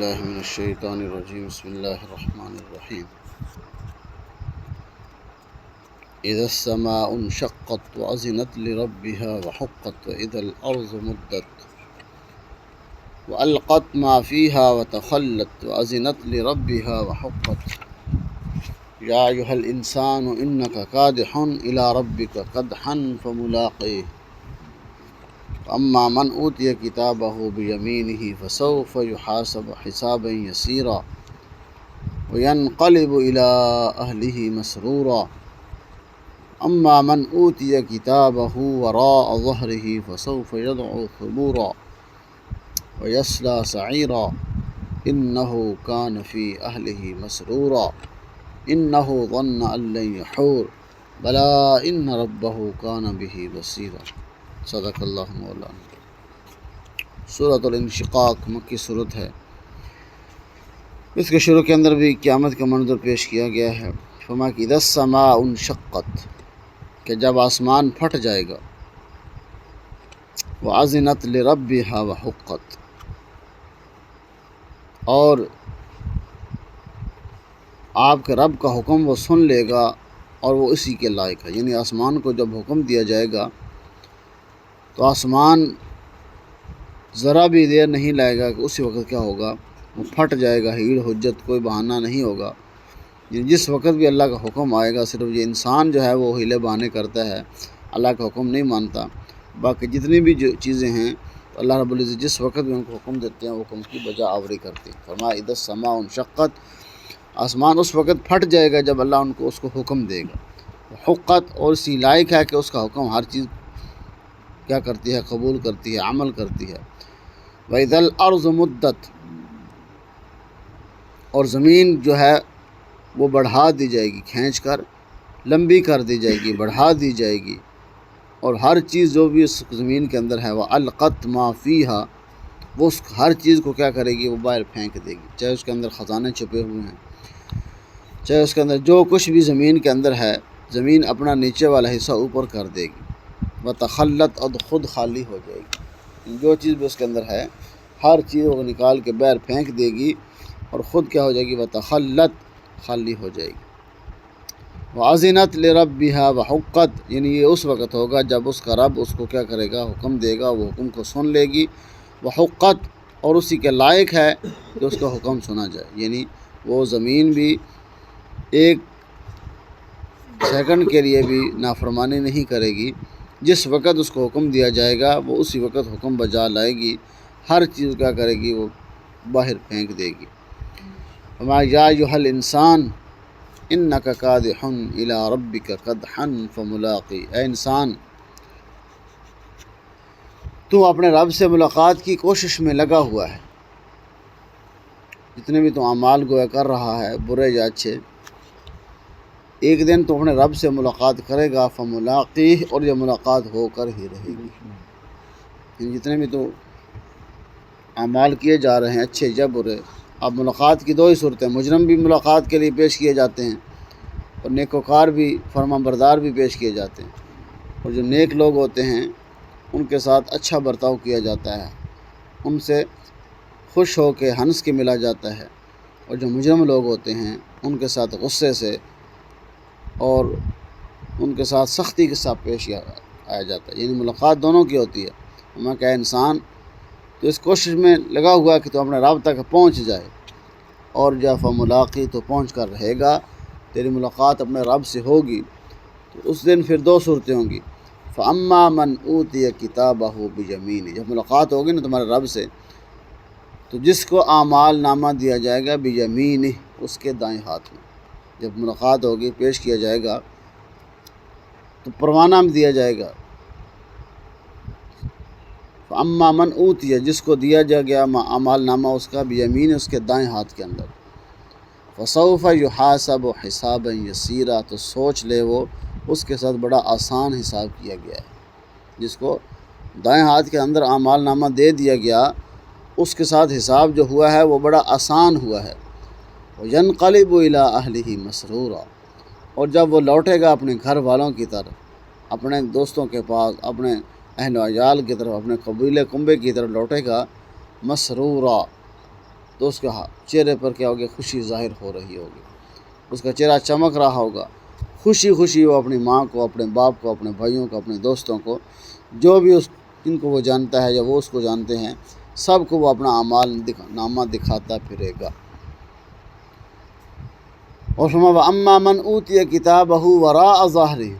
باللہ من الشیطان الرجیم بسم اللہ الرحمن الرحیم اذا السماء انشقت وأذنت لربها وحقت وإذا الأرض مدت وألقت ما فيها وتخلت وأذنت لربها وحقت يا أيها الإنسان إنك كادح إلى ربك كدحا فملاقيه أما من أوتي كتابه بيمينه فسوف يحاسب حسابا يسيرا وينقلب إلى أهله مسرورا أما من أوتي كتابه وراء ظهره فسوف يدعو ثبورا ويصلى سعيرا إنه كان في أهله مسرورا إنه ظن أن لن يحور بلى إن ربه كان به بصيرا صدق اللہ مولانا۔ سورۃ الانشقاق مکی سورت ہے۔ اس کے شروع کے اندر بھی قیامت کا منظر پیش کیا گیا ہے۔ فرمایا کہ اذا السماء انشقت، کہ جب آسمان پھٹ جائے گا، وَأَذِنَتْ لِرَبِّهَا وَحُقَّتْ، اور آپ کے رب کا حکم وہ سن لے گا اور وہ اسی کے لائق ہے۔ یعنی آسمان کو جب حکم دیا جائے گا تو آسمان ذرا بھی دیر نہیں لائے گا کہ اسی وقت کیا ہوگا، وہ پھٹ جائے گا۔ ہیڑ حجت کوئی بہانہ نہیں ہوگا۔ جس وقت بھی اللہ کا حکم آئے گا، صرف یہ انسان جو ہے وہ ہیلے بہانے کرتا ہے، اللہ کا حکم نہیں مانتا۔ باقی جتنی بھی جو چیزیں ہیں اللہ رب العزت جس وقت بھی ان کو حکم دیتے ہیں وہ حکم کی بجا آوری کرتے ہیں۔ فرمایا اذا السماء انشقت، آسمان اس وقت پھٹ جائے گا جب اللہ ان کو اس کو حکم دے گا۔ حقت، اور اسی لائق ہے کہ اس کا حکم ہر چیز کیا کرتی ہے، قبول کرتی ہے، عمل کرتی ہے۔ وَإِذَا الْأَرْضُ مُدَّتْ، اور زمین جو ہے وہ بڑھا دی جائے گی، کھینچ کر لمبی کر دی جائے گی، بڑھا دی جائے گی، اور ہر چیز جو بھی اس زمین کے اندر ہے وَأَلْقَتْ مَا فِيهَا، وہ اس ہر چیز کو کیا کرے گی، وہ باہر پھینک دے گی۔ چاہے اس کے اندر خزانے چھپے ہوئے ہیں، چاہے اس کے اندر جو کچھ بھی زمین کے اندر ہے، زمین اپنا نیچے والا حصہ اوپر کر دے گی۔ وَتَخَلَّتْ، اور خود خالی ہو جائے گی۔ جو چیز بھی اس کے اندر ہے ہر چیز وہ نکال کے باہر پھینک دے گی اور خود کیا ہو جائے گی، وَتَخَلَّتْ، خالی ہو جائے گی۔ وَأَذِنَتْ لِرَبِّهَا وَحُقَّتْ، یعنی یہ اس وقت ہوگا جب اس کا رب اس کو کیا کرے گا، حکم دے گا، وہ حکم کو سن لے گی۔ وَحُقَّتْ، اور اسی کے لائق ہے کہ اس کا حکم سنا جائے۔ یعنی وہ زمین بھی ایک سیکنڈ کے لیے بھی نافرمانی نہیں کرے گی۔ جس وقت اس کو حکم دیا جائے گا وہ اسی وقت حکم بجا لائے گی، ہر چیز کیا کرے گی، وہ باہر پھینک دے گی۔ فرمایا یا ایھا الانسان انک کادح الی ربک کدحا فملاقی، اے انسان تو اپنے رب سے ملاقات کی کوشش میں لگا ہوا ہے۔ جتنے بھی تو اعمال گویا کر رہا ہے، برے یا اچھے، ایک دن تو اپنے رب سے ملاقات کرے گا، فملاقی، اور یہ ملاقات ہو کر ہی رہے گی۔ جتنے بھی تو اعمال کیے جا رہے ہیں، اچھے یا برے، اب ملاقات کی دو ہی صورتیں، مجرم بھی ملاقات کے لیے پیش کیے جاتے ہیں اور نیکوکار بھی، فرما بردار بھی پیش کیے جاتے ہیں۔ اور جو نیک لوگ ہوتے ہیں ان کے ساتھ اچھا برتاؤ کیا جاتا ہے، ان سے خوش ہو کے ہنس کے ملا جاتا ہے، اور جو مجرم لوگ ہوتے ہیں ان کے ساتھ غصے سے اور ان کے ساتھ سختی کے ساتھ پیش آیا جاتا ہے۔ یعنی ملاقات دونوں کی ہوتی ہے۔ میں کہ انسان تو اس کوشش میں لگا ہوا کہ تو اپنے رب تک پہنچ جائے، اور جب فملاقی، تو پہنچ کر رہے گا، تیری ملاقات اپنے رب سے ہوگی۔ تو اس دن پھر دو صورتیں ہوں گی۔ فَأَمَّا مَنْ أُوتِيَ كِتَابَهُ بِيَمِينِهِ، جب ملاقات ہوگی نا تمہارے رب سے، تو جس کو اعمال نامہ دیا جائے گا بِيَمِينِهِ، اس کے دائیں ہاتھ میں۔ جب ملاقات ہوگی، پیش کیا جائے گا تو پروانہ میں دیا جائے گا۔ فَأَمَّا مَنْ أُوتِيَ، جس کو دیا جا گیا اعمال نامہ اس کا، بِيَمِينِهِ، اس کے دائیں ہاتھ کے اندر، فَسَوْفَ يُحَاسَبُ حِسَابًا يَسِيرًا، تو سوچ لے وہ اس کے ساتھ بڑا آسان حساب کیا گیا ہے۔ جس کو دائیں ہاتھ کے اندر اعمال نامہ دے دیا گیا، اس کے ساتھ حساب جو ہوا ہے وہ بڑا آسان ہوا ہے۔ وَيَنْقَلِبُ إِلَىٰ أَهْلِهِ مَسْرُورًا، اور جب وہ لوٹے گا اپنے گھر والوں کی طرف، اپنے دوستوں کے پاس، اپنے اہل و عیال کی طرف، اپنے قبیلے کنبے کی طرف لوٹے گا، مسرورا، تو اس کے چہرے پر کیا ہوگی؟ خوشی ظاہر ہو رہی ہوگی، اس کا چہرہ چمک رہا ہوگا، خوشی خوشی وہ اپنی ماں کو، اپنے باپ کو، اپنے بھائیوں کو، اپنے دوستوں کو، جو بھی جن کو وہ جانتا ہے یا وہ اس کو جانتے ہیں، سب کو وہ اپنا اعمال نامہ دکھاتا پھرے گا۔ اور فرمایا اما من اوتی کتابہ وراء ظہرہ،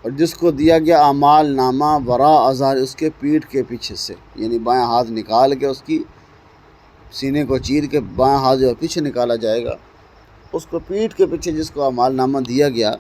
اور جس کو دیا گیا اعمال نامہ وراء ظہر، اس کے پیٹھ کے پیچھے سے، یعنی بائیں ہاتھ نکال کے اس کی سینے کو چیر کے بائیں ہاتھ جو پیچھے نکالا جائے گا، اس کو پیٹھ کے پیچھے جس کو اعمال نامہ دیا گیا،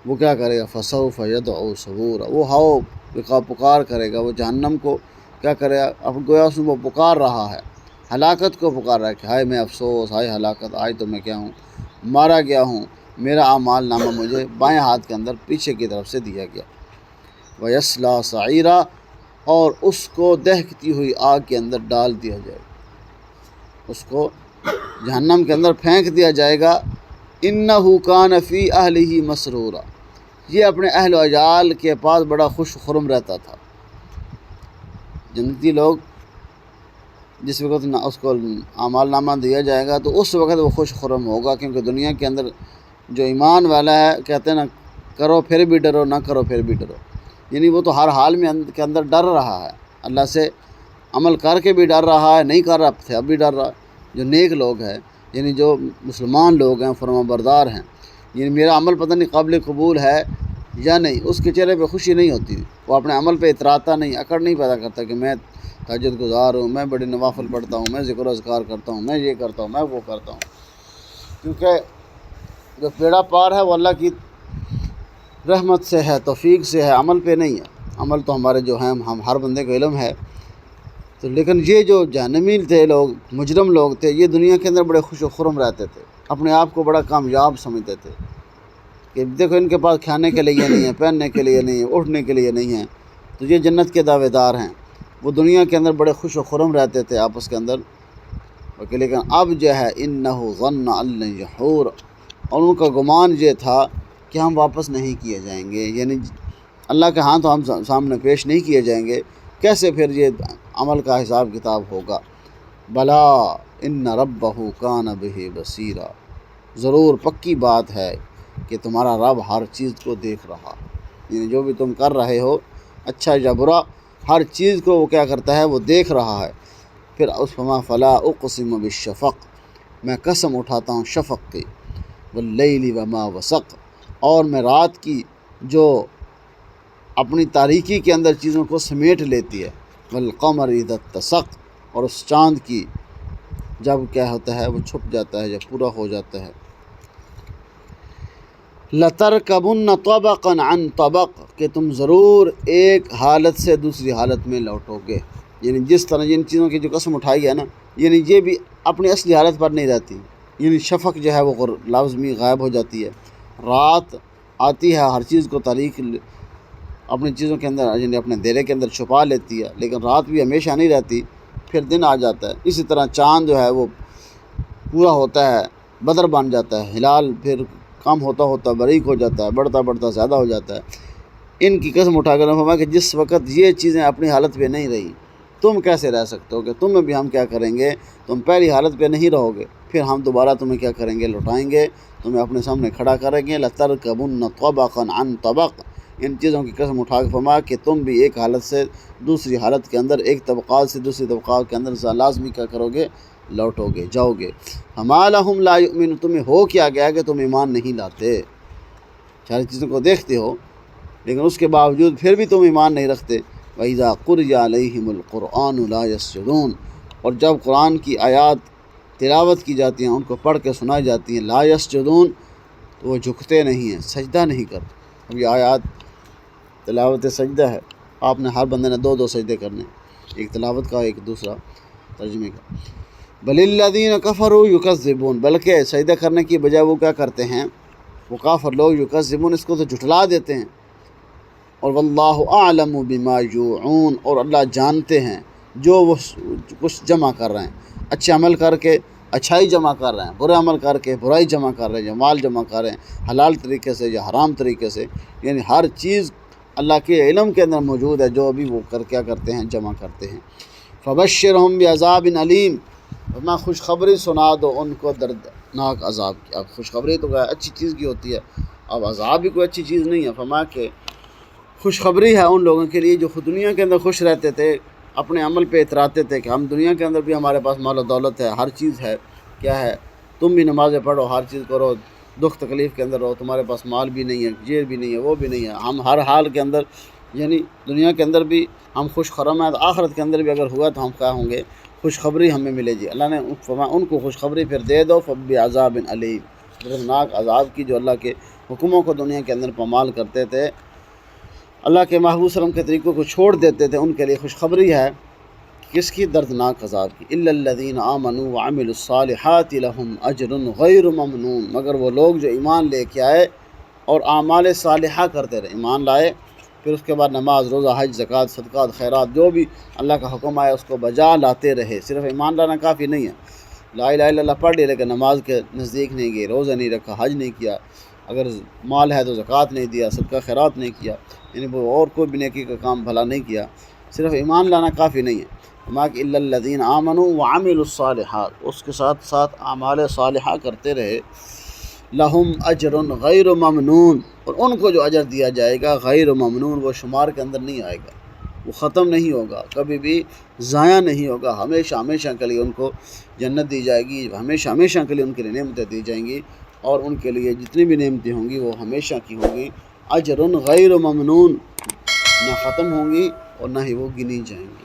وہ کیا کرے گا؟ فسوف یدعو ثبورا، وہ ہاؤ پکار کرے گا، وہ جہنم کو کیا کرے گا؟ اب گویا اس میں وہ پکار رہا ہے، ہلاکت کو پکار رہا ہے کہ ہائے میں افسوس، ہائے ہلاکت، آج تو میں کیا ہوں؟ مارا گیا ہوں، میرا اعمال نامہ مجھے بائیں ہاتھ کے اندر پیچھے کی طرف سے دیا گیا۔ وَيَصْلَىٰ سَعِيرًا، اور اس کو دہکتی ہوئی آگ کے اندر ڈال دیا جائے گا، اس کو جہنم کے اندر پھینک دیا جائے گا۔ اِنَّهُ كَانَ فِي أَهْلِهِ مَسْرُورًا، یہ اپنے اہل و عیال کے پاس بڑا خوش خرم رہتا تھا۔ جنتی لوگ جس وقت اس کو اعمال نامہ دیا جائے گا تو اس وقت وہ خوش خرم ہوگا، کیونکہ دنیا کے اندر جو ایمان والا ہے، کہتے ہیں نا کرو پھر بھی ڈرو، نہ کرو پھر بھی ڈرو، یعنی وہ تو ہر حال میں کے اندر ڈر رہا ہے، اللہ سے عمل کر کے بھی ڈر رہا ہے، نہیں کر رہا تھا اب بھی ڈر رہا۔ جو نیک لوگ ہیں، یعنی جو مسلمان لوگ ہیں، فرما بردار ہیں، یعنی میرا عمل پتہ نہیں قابل قبول ہے یا نہیں، اس کے چہرے پہ خوشی نہیں ہوتی، وہ اپنے عمل پہ اتراتا نہیں، اکڑ نہیں پیدا کرتا کہ میں تہجد گزار ہوں، میں بڑے نوافل پڑھتا ہوں، میں ذکر و اذکار کرتا ہوں، میں یہ کرتا ہوں، میں وہ کرتا ہوں، کیونکہ جو بیڑا پار ہے وہ اللہ کی رحمت سے ہے، توفیق سے ہے، عمل پہ نہیں ہے۔ عمل تو ہمارے جو ہیں، ہم ہر بندے کو علم ہے، تو لیکن یہ جو جہنمی تھے لوگ، مجرم لوگ تھے، یہ دنیا کے اندر بڑے خوش و خرم رہتے تھے، اپنے آپ کو بڑا کامیاب سمجھتے تھے کہ دیکھو ان کے پاس کھانے کے لیے نہیں ہے، پہننے کے لیے نہیں ہے، اٹھنے کے لیے نہیں ہے، تو یہ جنت کے دعوے دار ہیں۔ وہ دنیا کے اندر بڑے خوش و خرم رہتے تھے آپس کے اندر، لیکن اب جو ہے انہ ظن ان لن یحور، اور ان کا گمان یہ تھا کہ ہم واپس نہیں کیے جائیں گے، یعنی اللہ کے ہاں تو ہم سامنے پیش نہیں کیے جائیں گے، کیسے پھر یہ عمل کا حساب کتاب ہوگا؟ بلا ان ربہ کان بہ بصیرا، ضرور پکی بات ہے کہ تمہارا رب ہر چیز کو دیکھ رہا ہے، یعنی جو بھی تم کر رہے ہو، اچھا یا برا، ہر چیز کو وہ کیا کرتا ہے؟ وہ دیکھ رہا ہے۔ پھر اس فما فلا اقسم بالشفق، میں قسم اٹھاتا ہوں شفق کی، واللیل وما وسق، اور میں رات کی جو اپنی تاریکی کے اندر چیزوں کو سمیٹ لیتی ہے، والقمر اذا اتسق، اور اس چاند کی جب کیا ہوتا ہے؟ وہ چھپ جاتا ہے، جب پورا ہو جاتا ہے۔ لَتَرْكَبُنَّ طَبَقًا عَنْ طَبَقٍ، کہ تم ضرور ایک حالت سے دوسری حالت میں لوٹو گے، یعنی جس طرح جن چیزوں کی جو قسم اٹھائی ہے نا، یعنی یہ بھی اپنی اصلی حالت پر نہیں رہتی، یعنی شفق جو ہے وہ لازمی غائب ہو جاتی ہے، رات آتی ہے، ہر چیز کو تاریخ اپنی چیزوں کے اندر، یعنی اپنے دیرے کے اندر چھپا لیتی ہے، لیکن رات بھی ہمیشہ نہیں رہتی، پھر دن آ جاتا ہے۔ اسی طرح چاند جو ہے وہ پورا ہوتا ہے، بدر بن جاتا ہے، ہلال پھر کم ہوتا ہوتا باریک ہو جاتا ہے، بڑھتا بڑھتا زیادہ ہو جاتا ہے۔ ان کی قسم اٹھا کر فرمایا کہ جس وقت یہ چیزیں اپنی حالت پہ نہیں رہی، تم کیسے رہ سکتے ہو؟ کہ تمہیں بھی ہم کیا کریں گے؟ تم پہلی حالت پہ نہیں رہو گے، پھر ہم دوبارہ تمہیں کیا کریں گے؟ لوٹائیں گے، تمہیں اپنے سامنے کھڑا کریں گے۔ لَتَرْكَبُنَّ طَبَقًا عَنْ طَبَقٍ، ان چیزوں کی قسم اٹھا کے فرمایا کہ تم بھی ایک حالت سے دوسری حالت کے اندر، ایک طبقات سے دوسری طبقات کے اندر لازمی کیا کرو گے؟ لوٹو گے، جاؤ گے۔ فَمَا لَهُمْ لَا يُؤْمِنُونَ، تمہیں ہو کیا گیا کہ تم ایمان نہیں لاتے؟ ساری چیزوں کو دیکھتے ہو لیکن اس کے باوجود پھر بھی تم ایمان نہیں رکھتے۔ وَإِذَا قُرِئَ عَلَيْهِمُ الْقُرْآنُ لَا يَسْجُدُونَ، اور جب قرآن کی آیات تلاوت کی جاتی ہیں، ان کو پڑھ کے سنائی جاتی ہیں، لا یسجدون، تو وہ جھکتے نہیں ہیں، سجدہ نہیں کرتے۔ اب یہ آیات تلاوت سجدہ ہے، آپ نے ہر بندے نے دو سجدے کرنے، ایک تلاوت کا، ایک دوسرا ترجمے کا۔ بل الذین کفروا یکذبون، بلکہ سجدہ کرنے کی بجائے وہ کیا کرتے ہیں؟ وہ کافر لوگ یکذبون، اس کو تو جھٹلا دیتے ہیں۔ اور واللہ اعلم بما یوعون، اور اللہ جانتے ہیں جو وہ کچھ جمع کر رہے ہیں، اچھے عمل کر کے اچھائی جمع کر رہے ہیں، برے عمل کر کے برائی جمع کر رہے ہیں، مال جمع کر رہے ہیں حلال طریقے سے یا حرام طریقے سے، یعنی ہر چیز اللہ کے علم کے اندر موجود ہے، جو بھی وہ کیا کرتے ہیں؟ جمع کرتے ہیں۔ فبشرہم بعذاب علیم، فرمایا خوشخبری سنا دو ان کو دردناک عذاب کی۔ اب خوشخبری تو اچھی چیز کی ہوتی ہے، اب عذاب بھی کوئی اچھی چیز نہیں ہے۔ فرمایا کہ خوشخبری ہے ان لوگوں کے لیے جو خود دنیا کے اندر خوش رہتے تھے، اپنے عمل پہ اتراتے تھے کہ ہم دنیا کے اندر بھی ہمارے پاس مال و دولت ہے، ہر چیز ہے، کیا ہے، تم بھی نمازیں پڑھو، ہر چیز کرو، دکھ تکلیف کے اندر رہو، تمہارے پاس مال بھی نہیں ہے، جیل بھی نہیں ہے، وہ بھی نہیں ہے، ہم ہر حال کے اندر، یعنی دنیا کے اندر بھی ہم خوش خرم ہیں، تو آخرت کے اندر بھی اگر ہوا تو ہم کیا ہوں گے، خوشخبری ہمیں ملے گی۔ اللہ نے فرمایا ان کو خوشخبری پھر دے دو، فبعذاب علیم، دردناک عذاب کی، جو اللہ کے حکموں کو دنیا کے اندر پامال کرتے تھے، اللہ کے محبوب صلی اللہ علیہ وسلم کے طریقوں کو چھوڑ دیتے تھے، ان کے لیے خوشخبری ہے کس کی؟ دردناک عذاب کی۔ الا الذین آمنوا وعملوا الصالحات لهم اجر غیر ممنون، مگر وہ لوگ جو ایمان لے کے آئے اور اعمال صالحہ کرتے رہے، ایمان لائے، پھر اس کے بعد نماز، روزہ، حج، زکوٰۃ، صدقات، خیرات، جو بھی اللہ کا حکم آیا اس کو بجا لاتے رہے۔ صرف ایمان لانا کافی نہیں ہے، لا الہ الا اللہ پڑھ لی لیکن نماز کے نزدیک نہیں گئے، روزہ نہیں رکھا، حج نہیں کیا، اگر مال ہے تو زکوٰۃ نہیں دیا، صدقہ خیرات نہیں کیا، یعنی وہ اور کوئی بھی نیکی کا کام بھلا نہیں کیا، صرف ایمان لانا کافی نہیں ہے۔ کہ الا الذین آمنوا وعملوا الصالحات، اس کے ساتھ ساتھ اعمال صالحہ کرتے رہے، لہم اجر غیر ممنون، اور ان کو جو اجر دیا جائے گا غیر ممنون، وہ شمار کے اندر نہیں آئے گا، وہ ختم نہیں ہوگا، کبھی بھی ضائع نہیں ہوگا، ہمیشہ ہمیشہ کے لیے ان کو جنت دی جائے گی، ہمیشہ ہمیشہ کے لیے ان کے لیے نعمتیں دی جائیں گی، اور ان کے لیے جتنی بھی نعمتیں ہوں گی وہ ہمیشہ کی ہوں گی، اجر غیر ممنون، نہ ختم ہوں گی اور نہ ہی وہ گنی جائیں گی۔